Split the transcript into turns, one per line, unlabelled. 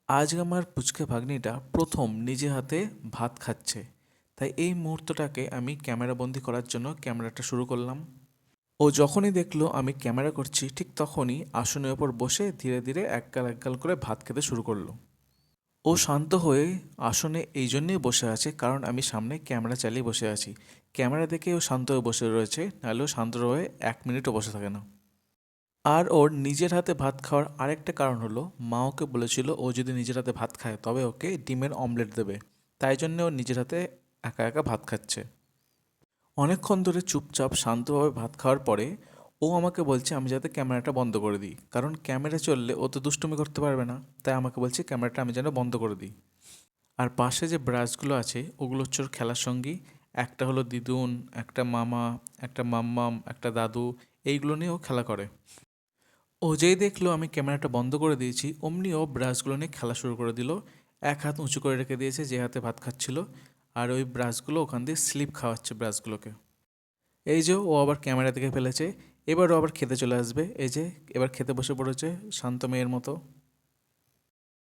আজ আমার পুচকে ভাগ্নিটা প্রথম নিজে হাতে ভাত খাচ্ছে। তাই এই মুহূর্তটাকে আমি ক্যামেরাবন্দি করার জন্য ক্যামেরাটা শুরু করলাম। ও যখনই দেখলো আমি ক্যামেরা করছি ঠিক তখনই আসনের ওপর বসে ধীরে ধীরে এক গাল করে ভাত খেতে শুরু করলো। ও শান্ত হয়ে আসনে এই জন্যই বসে আছে কারণ আমি সামনে ক্যামেরা চালিয়ে বসে আছি। ক্যামেরা দেখে ও শান্ত হয়ে বসে রয়েছে, নাহলে ও শান্ত হয়ে 1 মিনিটও বসে থাকে না। আর ওর নিজের হাতে ভাত খাওয়ার আরেকটা কারণ হলো, মা ওকে বলেছিল ও যদি নিজের হাতে ভাত খায় তবে ওকে ডিমের অমলেট দেবে। তাই জন্য ও নিজের হাতে একা একা ভাত খাচ্ছে। অনেকক্ষণ ধরে চুপচাপ শান্তভাবে ভাত খাওয়ার পরে ও আমাকে বলছে আমি যাতে ক্যামেরাটা বন্ধ করে দিই, কারণ ক্যামেরা চললে ও তো দুষ্টুমি করতে পারবে না। তাই আমাকে বলছে ক্যামেরাটা আমি যেন বন্ধ করে দিই। আর পাশে যে ব্রাশগুলো আছে ওগুলো হচ্ছে ওর খেলার সঙ্গী। একটা হলো দিদুন, একটা মামা, একটা মাম্মাম, একটা দাদু। এইগুলো নিয়ে ও খেলা করে। ও যেই দেখলো আমি ক্যামেরাটা বন্ধ করে দিয়েছি অমনি ও ব্রাশগুলো নিয়ে খেলা শুরু করে দিল। এক হাত উঁচু করে রেখে দিয়েছে যে হাতে ভাত খাচ্ছিল, আর ওই ব্রাশগুলো ওখান দিয়ে স্লিপ খাওয়াচ্ছে ব্রাশগুলোকে। এই যে ও আবার ক্যামেরা থেকে ফেলেছে। এবার ও আবার খেতে চলে আসবে, এই যে এবার খেতে বসে পড়েছে শান্ত মেয়ের মতো।